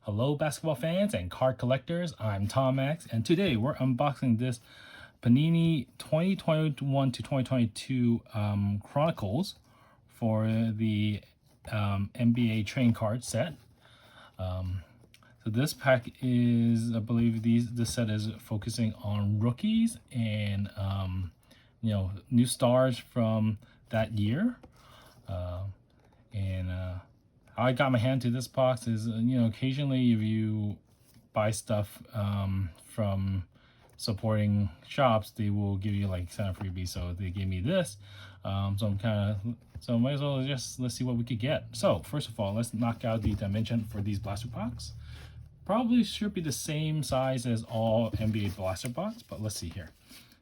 Hello basketball fans and card collectors, I'm Tom X, and today we're unboxing this Panini 2021 to 2022 Chronicles for the NBA trading card set. So this pack is, I believe this set is focusing on rookies and new stars from that year. How I got my hand to this box is, occasionally if you buy stuff from supporting shops, they will give you like sign-up freebies. So they gave me this. So might as well let's see what we could get. So first of all, let's knock out the dimension for these blaster packs. Probably should be the same size as all NBA blaster box, but let's see here.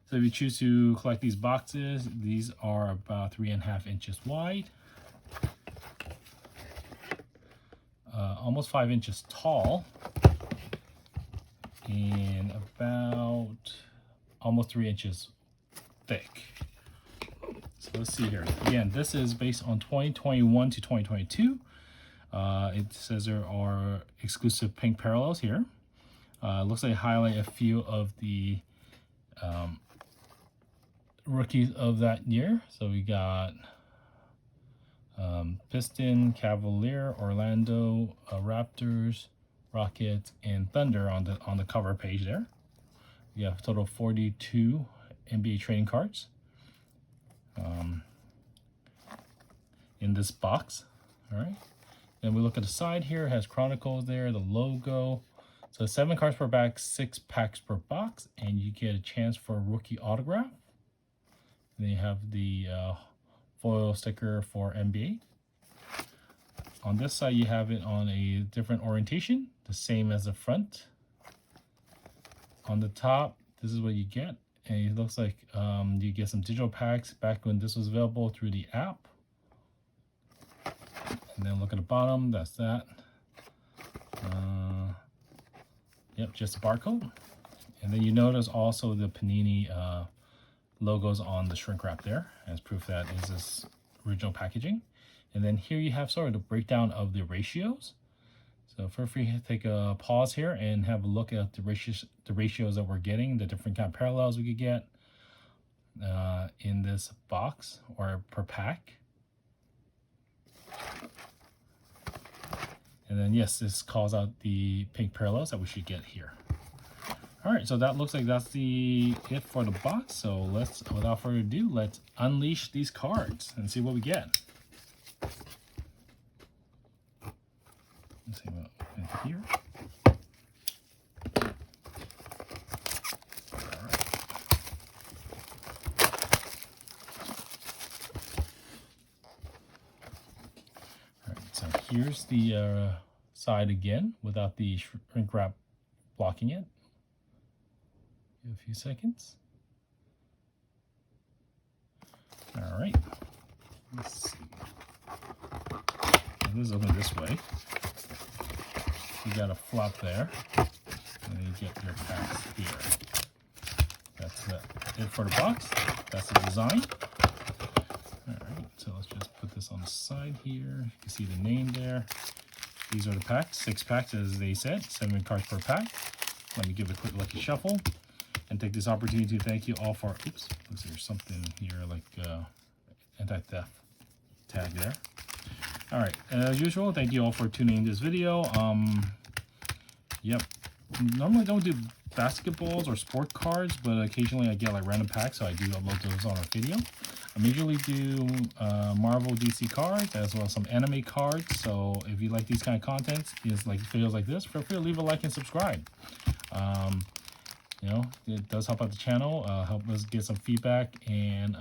So if you choose to collect these boxes, these are about 3.5 inches wide. Almost 5 inches tall, and about almost 3 inches thick. So let's see here. Again, this is based on 2021 to 2022. It says there are exclusive pink parallels here. Looks like I highlight a few of the rookies of that year. So we got Piston, Cavalier, Orlando, Raptors, Rockets, and Thunder on the cover page there. We have a total of 42 NBA trading cards in this box. All right. Then we look at the side here. It has Chronicles there, the logo. So 7 cards per pack, 6 packs per box, and you get a chance for a rookie autograph. And then you have the foil sticker for NBA. On this side, you have it on a different orientation, the same as the front. On the top, this is what you get. And it looks like you get some digital packs back when this was available through the app. And then look at the bottom, that's that. Yep, just a barcode. And then you notice also the Panini logos on the shrink wrap there, as proof that is this original packaging. And then here you have sort of the breakdown of the ratios. So feel free to take a pause here and have a look at the ratios that we're getting, the different kind of parallels we could get in this box or per pack. And then yes, this calls out the pink parallels that we should get here. All right, so that looks like that's it for the box. So without further ado, let's unleash these cards and see what we get. Let's see what we have here. All right. All right, so here's the side again without the shrink wrap blocking it. Give a few seconds. All right. Let's see. This is open this way. You got a flop there, and then you get your packs here. That's it for the box. That's the design. All right. So let's just put this on the side here. You can see the name there. These are the packs. 6 packs, as they said. 7 cards per pack. Let me give a quick lucky shuffle. And take this opportunity to thank you all for, oops, looks like there's something here like anti-theft tag there. All right, as usual, thank you all for tuning in this video. Yep, normally don't do basketballs or sport cards, but occasionally I get like random packs, so I do upload those on our video. I usually do Marvel DC cards as well as some anime cards. So if you like these kind of contents, is like videos like this, feel free to leave a like and subscribe. It does help out the channel, help us get some feedback, and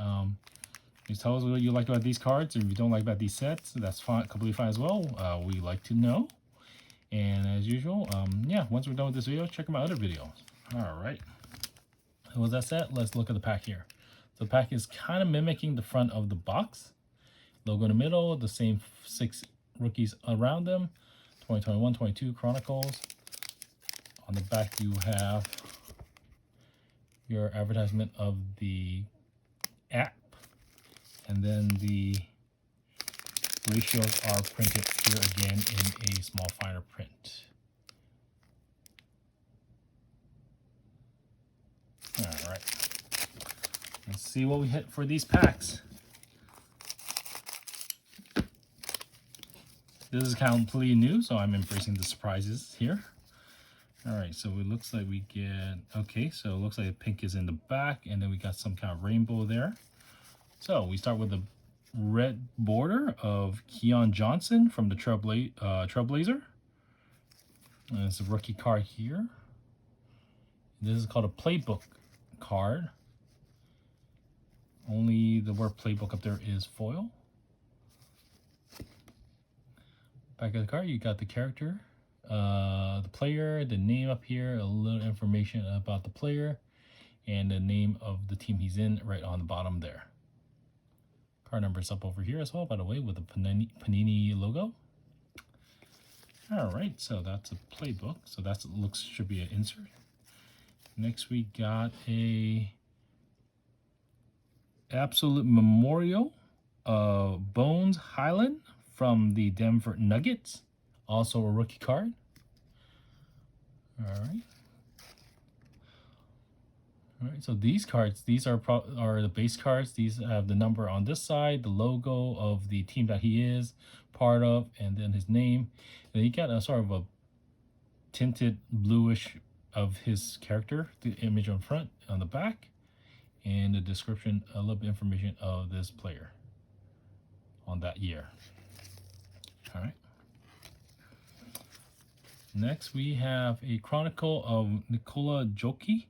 just tell us what you like about these cards. If you don't like about these sets, that's fine, completely fine as well. We like to know. And as usual, yeah, once we're done with this video, check out my other videos. All right. And with that said, let's look at the pack here. The pack is kind of mimicking the front of the box. Logo in the middle, the same 6 rookies around them. 2021, 22 Chronicles. On the back, you have your advertisement of the app, and then the ratios are printed here again in a small finer print. see what we hit for these packs. This is completely new, so I'm embracing the surprises here. All right, so it looks like we get, okay, so it looks like the pink is in the back, and then we got some kind of rainbow there. So we start with the red border of Keon Johnson from the Trailblazer. And it's a rookie card here. This is called a playbook card. Only the word playbook up there is foil. Back of the card, you got the character, the player, the name up here, a little information about the player, and the name of the team he's in right on the bottom there. Card number is up over here as well, by the way, with the Panini logo. All right, so that's a playbook. So that should be an insert. Next, we got a Absolute Memorial of Bones Highland from the Denver Nuggets. Also a rookie card. All right. All right, so these cards, these are the base cards. These have the number on this side, the logo of the team that he is part of, and then his name. And you got a sort of a tinted bluish of his character, the image on front, on the back, and the description, a little bit of information of this player on that year. All right. Next, we have a Chronicle of Nikola Jokic.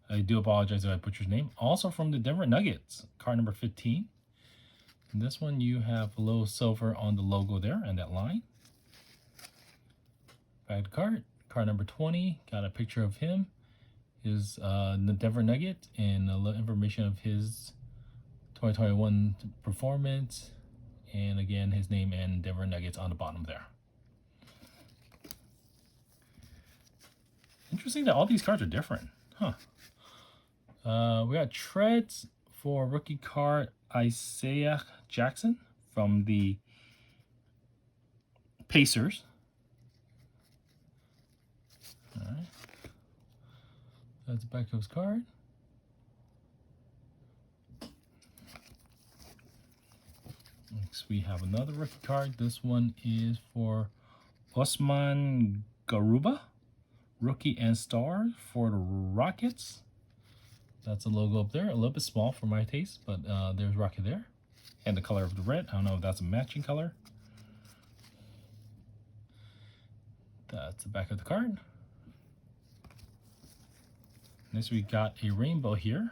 I do apologize if I butchered his name. Also from the Denver Nuggets, card number 15. In this one, you have a little silver on the logo there and that line. Back to card number 20. Got a picture of him, his the Denver Nuggets, and a little information of his 2021 performance, and again his name and Denver Nuggets on the bottom there. Interesting that all these cards are different, huh? We got Treads for rookie card Isaiah Jackson from the Pacers. All right, that's the back of his card. Next, we have another rookie card. This one is for Osman Garuba, rookie and star for the Rockets. That's the logo up there. A little bit small for my taste, but there's Rocket there. And the color of the red. I don't know if that's a matching color. That's the back of the card. Next, we got a rainbow here.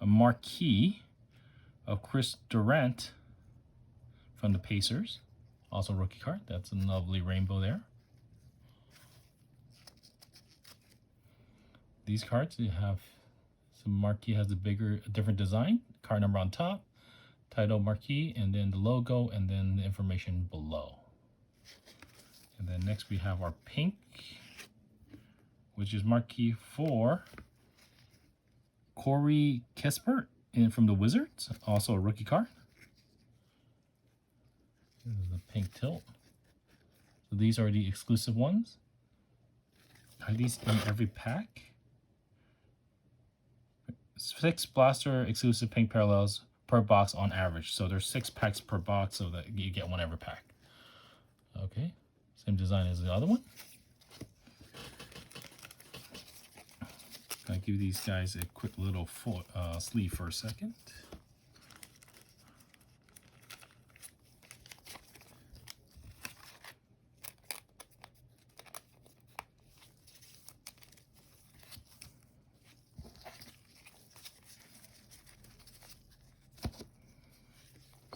A marquee of Chris Durant from the Pacers. Also rookie card. That's a lovely rainbow there. These cards, you have some marquee has a different design. Card number on top, title marquee, and then the logo, and then the information below. And then next we have our pink, which is marquee for Corey Kispert from the Wizards. Also a rookie card. This is the pink tilt. So these are the exclusive ones. Are these in every pack? 6 blaster exclusive pink parallels per box on average. So there's 6 packs per box, so that you get one every pack. Okay, same design as the other one. I'll give these guys a quick little sleeve for a second.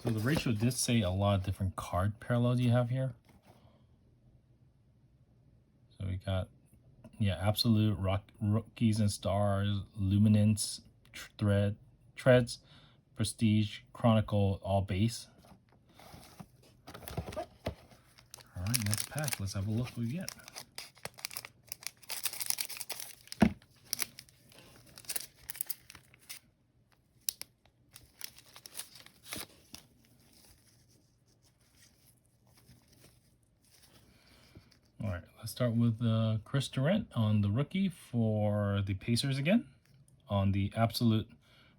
So the ratio did say a lot of different card parallels you have here. So we got, yeah, Absolute, Rookies and Stars, Luminance, Treads, Prestige, Chronicle, all base. All right, next pack. Let's have a look what we get. All right, let's start with Chris Durant on the rookie for the Pacers again. on the Absolute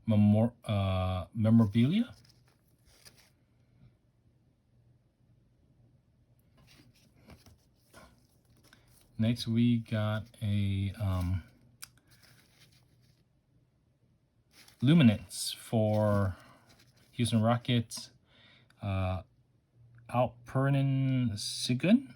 Memorabilia. Next, we got a Luminance for Houston Rockets. Alperen Sigun.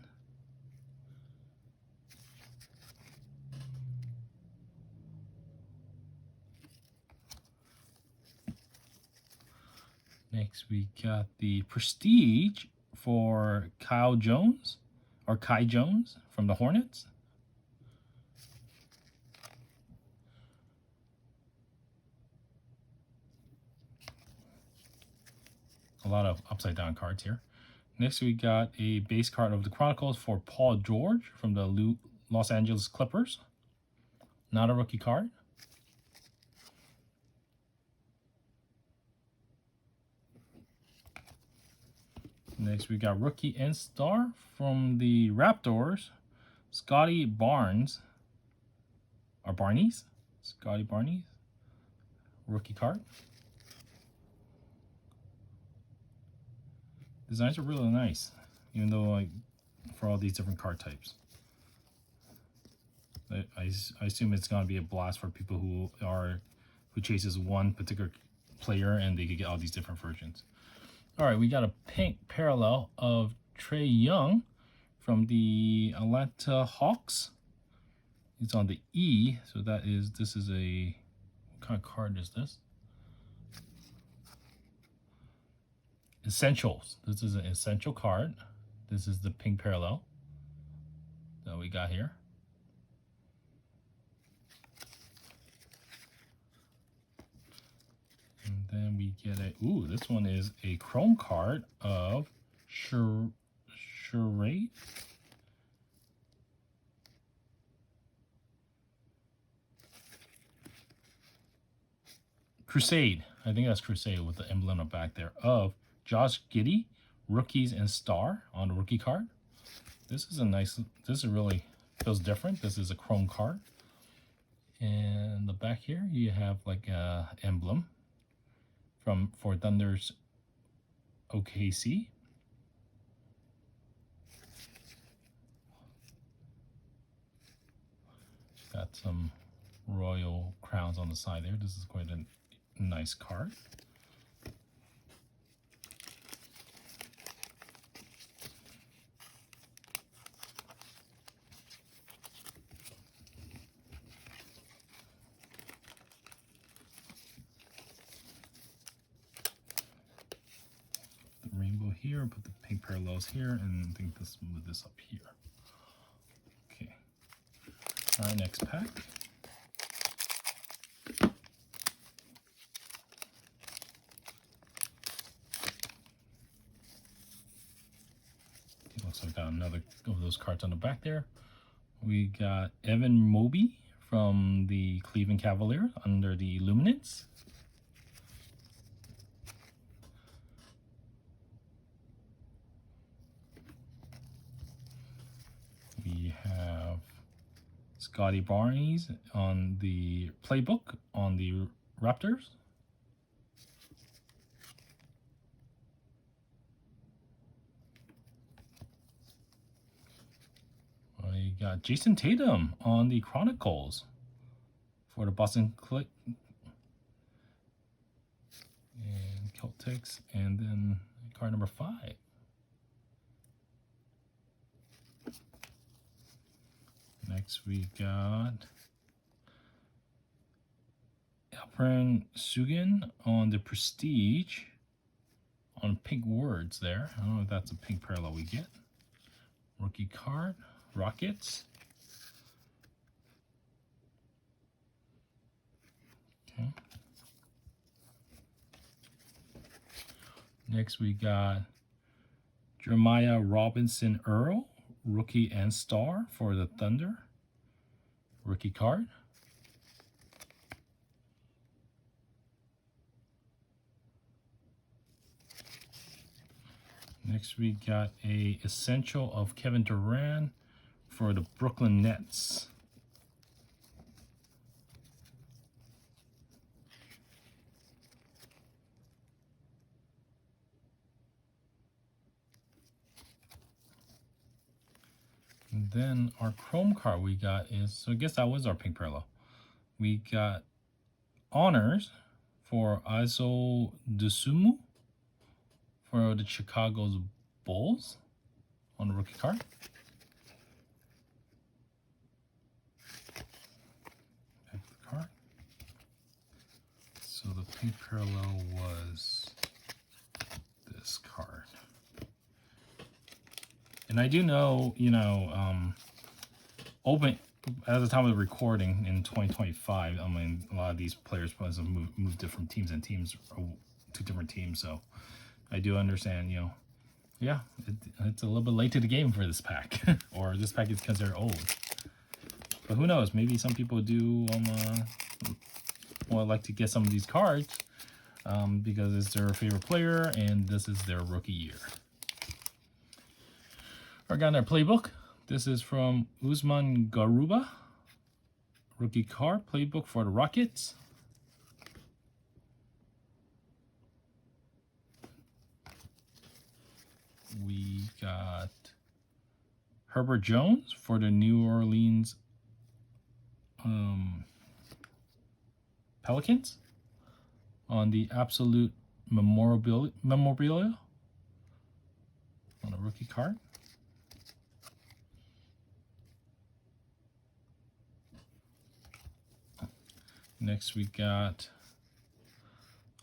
Next, we got the Prestige for Kai Jones from the Hornets. A lot of upside down cards here. Next, we got a base card of the Chronicles for Paul George from the Los Angeles Clippers. Not a rookie card. Next, we got rookie and star from the Raptors, Scotty Barnes, or Barneys, Scotty Barneys, rookie card. Designs are really nice, even though like for all these different card types. I assume it's gonna be a blast for people who chases one particular player and they could get all these different versions. All right, we got a pink parallel of Trae Young from the Atlanta Hawks. It's on the E, so this is a, what kind of card is this? Essentials. This is an essential card. This is the pink parallel that we got here. And then we get this one is a chrome card of Charade. Crusade. I think that's Crusade with the emblem on the back there of Josh Giddey, rookies and star on the rookie card. This is really feels different. This is a chrome card. And the back here you have like a emblem for Thunder's OKC. Got some royal crowns on the side there. This is quite a nice card. Rainbow here, put the pink parallels here, and I think move this up here. Okay. All right, next pack. Okay, looks like I got another of those cards on the back there. We got Evan Mobley from the Cleveland Cavaliers under the Luminance. We have Scotty Barnes on the playbook on the Raptors. We got Jason Tatum on the Chronicles for the Boston Click and Celtics, and then card number 5. Next we got Alperen Sigun on the Prestige on pink words there. I don't know if that's a pink parallel we get. Rookie card, Rockets. Okay. Next we got Jeremiah Robinson Earl, rookie and star for the Thunder. Rookie card. Next we got a essential of Kevin Durant for the Brooklyn Nets. And then our chrome card we got is, so I guess that was our pink parallel. We got honors for Aizo Dosumu for the Chicago Bulls on the rookie card. Back the card. So the pink parallel was this card. And I do know, you know, open at the time of the recording in 2025, I mean, a lot of these players have moved different teams and teams to different teams. So I do understand, you know, yeah, it's a little bit late to the game for this pack, or this pack is considered old. But who knows? Maybe some people do like to get some of these cards because it's their favorite player and this is their rookie year. I got our playbook. This is from Usman Garuba, rookie card playbook for the Rockets. We got Herbert Jones for the New Orleans Pelicans on the absolute memorabilia on a rookie card. Next we got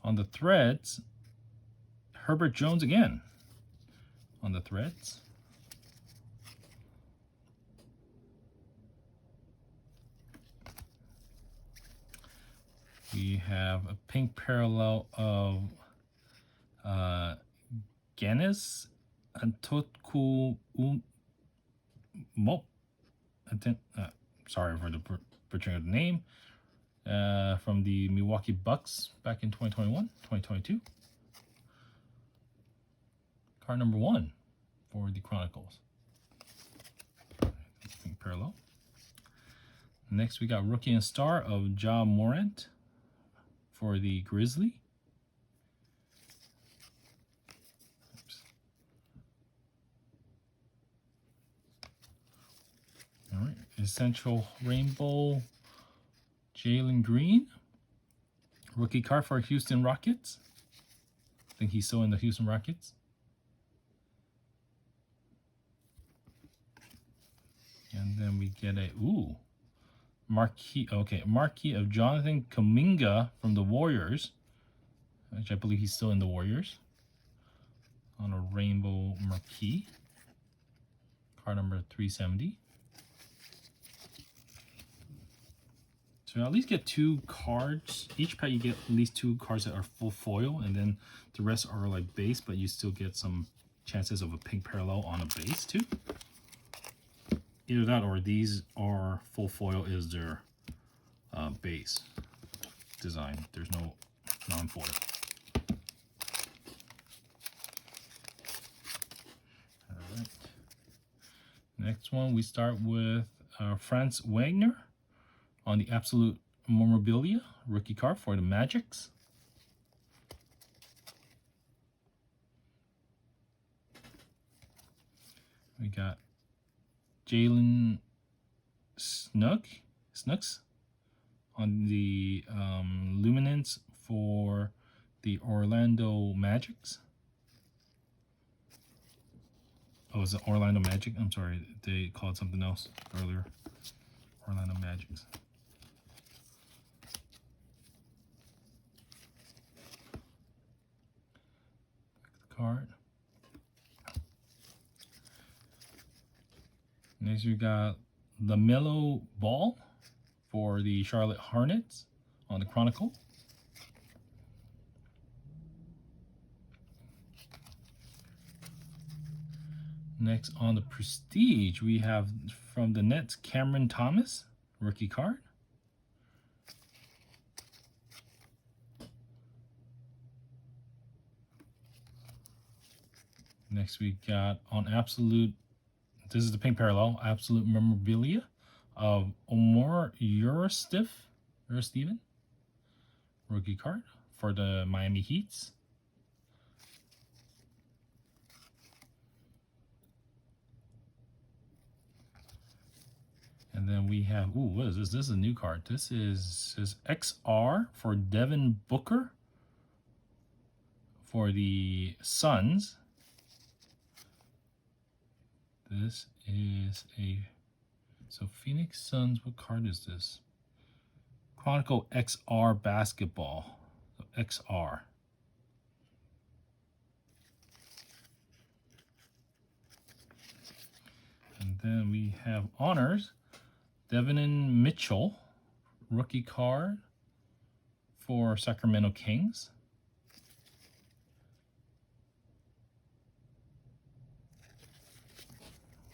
on the threads, Herbert Jones again on the threads. We have a pink parallel of Giannis Antetokounmpo. Sorry for the butchering of the name. From the Milwaukee Bucks back in 2021, 2022. Card number 1 for the Chronicles. Pink parallel. Next, we got rookie and star of Ja Morant for the Grizzly. Oops. All right, essential rainbow Jalen Green, rookie card for Houston Rockets. I think he's still in the Houston Rockets. And then we get a marquee of Jonathan Kuminga from the Warriors, which I believe he's still in the Warriors, on a rainbow marquee. Card number 370. So at least get 2 cards. Each pack you get at least 2 cards that are full foil, and then the rest are like base, but you still get some chances of a pink parallel on a base too. Either that or these are full foil is their base design. There's no non-foil. All right. Next one, we start with Franz Wagner on the absolute memorabilia rookie card for the Magics. We got Jalen Snooks on the Luminance for the Orlando Magics. Oh, is it Orlando Magic? I'm sorry, they called something else earlier. Orlando Magics. Card. Next we got LaMelo Ball for the Charlotte Hornets on the Chronicle. Next on the Prestige, we have from the Nets, Cameron Thomas, rookie card. Next we got on Absolute, this is the pink parallel, Absolute Memorabilia of Omar Steven, rookie card for the Miami Heats. And then we have, ooh, what is this? This is a new card. This is XR for Devin Booker for the Suns. This is so Phoenix Suns, what card is this? Chronicle XR basketball. So XR. And then we have honors. Devin Mitchell, rookie card for Sacramento Kings.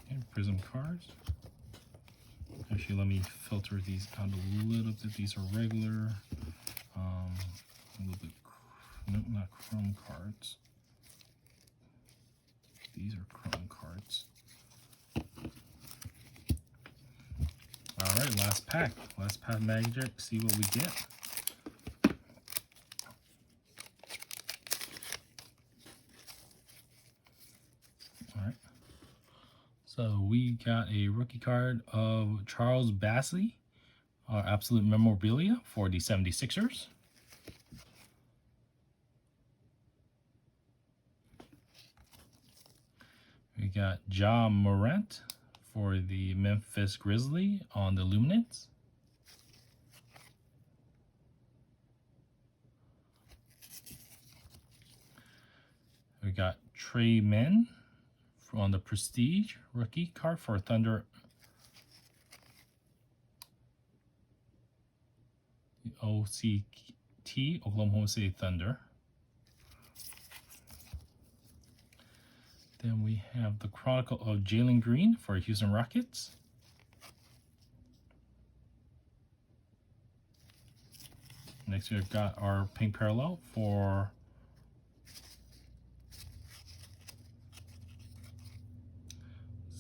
Okay, Prism cards. Actually, let me filter these out a little bit. These are regular, a little bit, no, not chrome cards. These are chrome cards. All right, last pack magic. See what we get. All right. So we got a rookie card of Charles Bassey, our absolute memorabilia for the 76ers. We got Ja Morant for the Memphis Grizzlies on the Luminance. We got Trey Men on the Prestige rookie card for Thunder. OCT, Oklahoma City Thunder. Then we have the Chronicle of Jalen Green for Houston Rockets. Next we've got our pink parallel for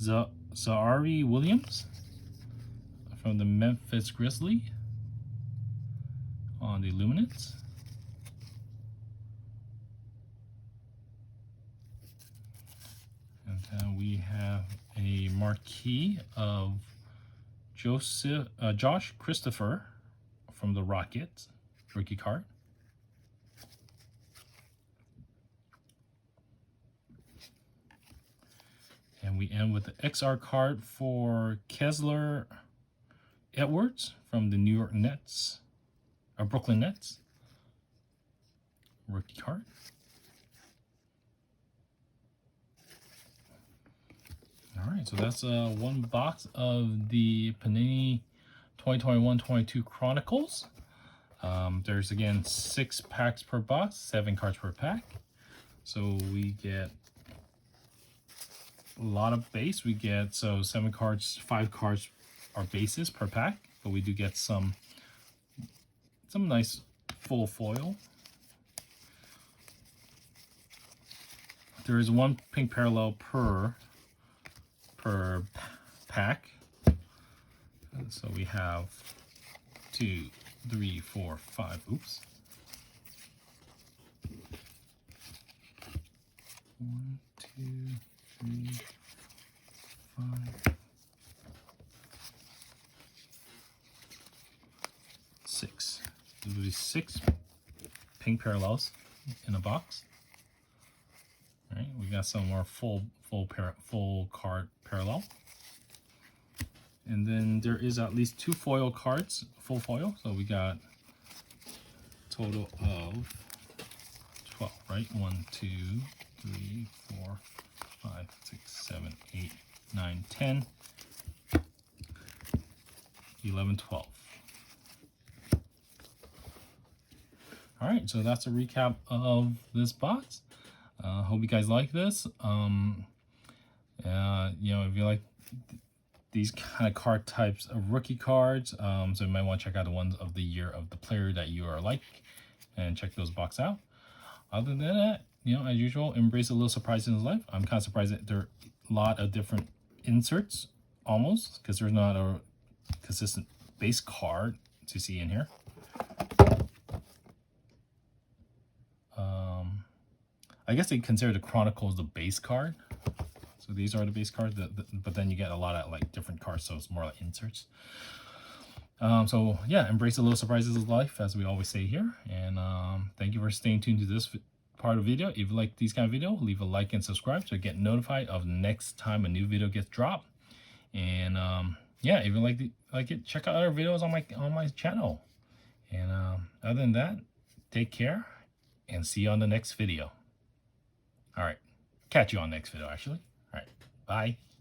Zaire Williams from the Memphis Grizzlies on the Luminance. And then we have a marquee of Josh Christopher from the Rockets, rookie card. And we end with the XR card for Kessler Edwards from the New York Nets, or Brooklyn Nets, rookie card. All right, so that's one box of the Panini 2021-22 Chronicles. There's again 6 packs per box, 7 cards per pack. So we get a lot of base. We get 7 cards, 5 cards are bases per pack, but we do get some nice full foil. There is 1 pink parallel per pack. So we have 2, 3, 4, 5. Oops. 1, 2, 3, 5, 6. There will be 6 pink parallels in a box. All right, we got some more full card parallel. And then there is at least 2 foil cards, full foil. So we got a total of 12, right? 1, 2, 3, 4, 5, 6, 7, 8, 9, 10, 11, 12. All right, so that's a recap of this box. Hope you guys like this. You know, if you like these kind of card types of rookie cards, so you might want to check out the ones of the year of the player that you are like, and check those box out. Other than that, you know, as usual, embrace a little surprise in his life. I'm kind of surprised that there are a lot of different inserts, almost, because there's not a consistent base card to see in here. I guess they consider the Chronicles the base card. So these are the base cards, but then you get a lot of like different cards, so it's more like inserts. So yeah, embrace the little surprises of life, as we always say here. And thank you for staying tuned to this part of the video. If you like these kind of video, leave a like and subscribe to get notified of next time a new video gets dropped. And yeah, if you like it, check out other videos on my channel. And other than that, take care and see you on the next video. All right, catch you on the next video actually. All right, bye.